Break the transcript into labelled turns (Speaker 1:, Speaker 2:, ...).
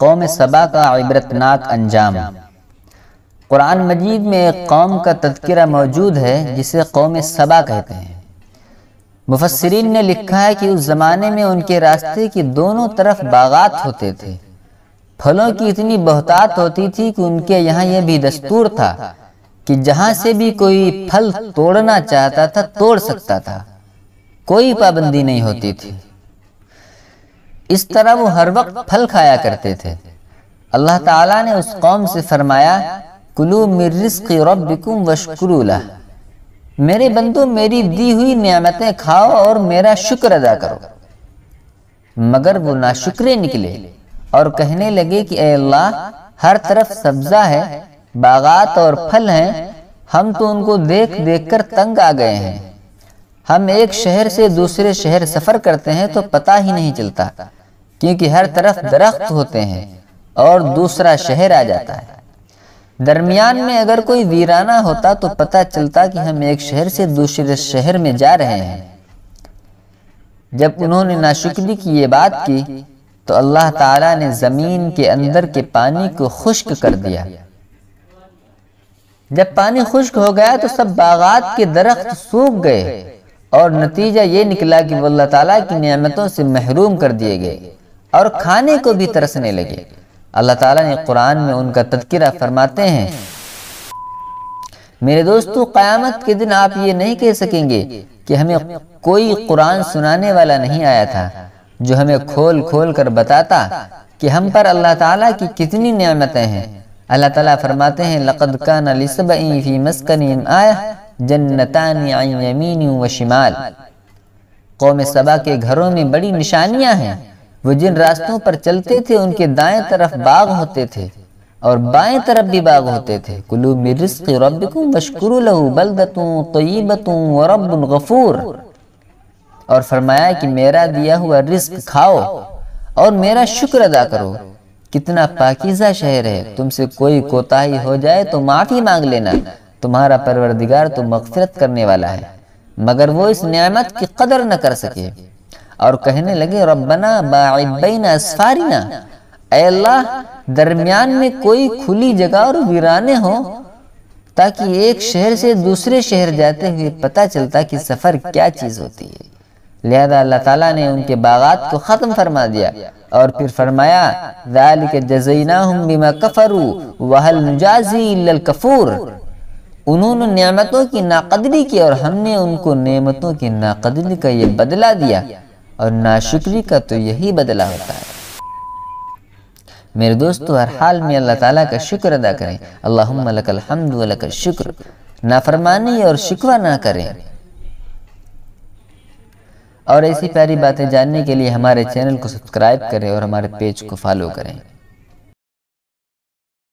Speaker 1: قوم سبا کا عبرتناک انجام۔ قرآن مجید میں ایک قوم کا تذکرہ موجود ہے جسے قوم سبا کہتے ہیں۔ مفسرین نے لکھا ہے کہ اس زمانے میں ان کے راستے کی دونوں طرف باغات ہوتے تھے۔ پھلوں کی اتنی بہتات ہوتی تھی کہ ان کے یہاں یہ بھی دستور تھا کہ جہاں سے بھی کوئی پھل توڑنا چاہتا تھا توڑ سکتا تھا، کوئی پابندی نہیں ہوتی تھی۔ اس طرح وہ ہر وقت پھل کھایا کرتے تھے۔ اللہ تعالیٰ نے اس قوم سے فرمایا کلوا من رزق ربکم واشکروا لہ، میرے بندو میری دی ہوئی نعمتیں کھاؤ اور میرا شکر ادا کرو۔ مگر وہ ناشکرے نکلے اور کہنے لگے کہ اے اللہ، ہر طرف سبزہ ہے، باغات اور پھل ہیں، ہم تو ان کو دیکھ دیکھ کر تنگ آ گئے ہیں۔ ہم ایک شہر سے دوسرے شہر سفر کرتے ہیں تو پتہ ہی نہیں چلتا، کیونکہ ہر طرف درخت ہوتے ہیں اور دوسرا شہر آ جاتا ہے۔ درمیان میں اگر کوئی ویرانہ ہوتا تو پتہ چلتا کہ ہم ایک شہر سے دوسرے شہر میں جا رہے ہیں۔ جب انہوں نے ناشکری کی یہ بات کی تو اللہ تعالیٰ نے زمین کے اندر کے پانی کو خشک کر دیا۔ جب پانی خشک ہو گیا تو سب باغات کے درخت سوکھ گئے اور نتیجہ یہ نکلا کہ وہ اللہ تعالیٰ کی نعمتوں سے محروم کر دیے گئے اور کھانے کو بھی ترسنے لگے۔ اللہ تعالیٰ نے قرآن میں ان کا تذکرہ فرماتے ہیں میرے دوستو، قیامت کے دن آپ یہ نہیں کہہ سکیں گے کہ ہمیں کوئی قرآن سنانے والا نہیں آیا تھا جو ہمیں کھول کھول کر بتاتا کہ ہم پر اللہ تعالیٰ کی کتنی نعمتیں ہیں۔ اللہ تعالیٰ فرماتے ہیں لَقَدْ كَانَ لِسَبَإٍ فِي مَسْكَنِهِمْ آیَةٌ جَنَّتَانِ عَنْ يَمِینٍ وَشِمَالٍ، قوم سبا کے گھروں میں بڑی نشانیاں ہیں۔ وہ جن راستوں پر چلتے تھے ان کے دائیں طرف باغ ہوتے تھے اور بائیں طرف بھی باغ ہوتے تھے۔ کلوا من رزق ربکم واشکروا لہ بلدۃ طیبۃ ورب غفور، اور فرمایا کہ میرا دیا ہوا رزق کھاؤ اور میرا شکر ادا کرو۔ کتنا پاکیزہ شہر ہے، تم سے کوئی کوتاہی ہو جائے تو معافی مانگ لینا، تمہارا پروردگار تو مغفرت کرنے والا ہے۔ مگر وہ اس نعمت کی قدر نہ کر سکے اور کہنے لگے ربنا باعد بین اسفارنا، اے اللہ درمیان میں کوئی کھلی جگہ اور ویرانے ہوں تاکہ ایک شہر سے دوسرے شہر جاتے ہوئے پتہ چلتا کہ سفر کیا چیز ہوتی ہے۔ لہذا اللہ تعالیٰ نے ان کے باغات کو ختم فرما دیا اور پھر فرمایا ذالک جزیناہم بما کفروا وہل نجازی الا الکفور، انہوں نے نعمتوں کی ناقدری کی اور ہم نے ان کو نعمتوں کی ناقدری کا یہ بدلہ دیا، اور ناشکری کا تو یہی بدلہ ہوتا ہے۔ میرے دوستو، ہر حال میں اللہ تعالیٰ کا شکر ادا کریں۔ اللہم لک الحمد و لک الشکر، نافرمانی اور شکوہ نہ کریں۔ اور ایسی پیاری باتیں جاننے کے لیے ہمارے چینل کو سبسکرائب کریں اور ہمارے پیج کو فالو کریں۔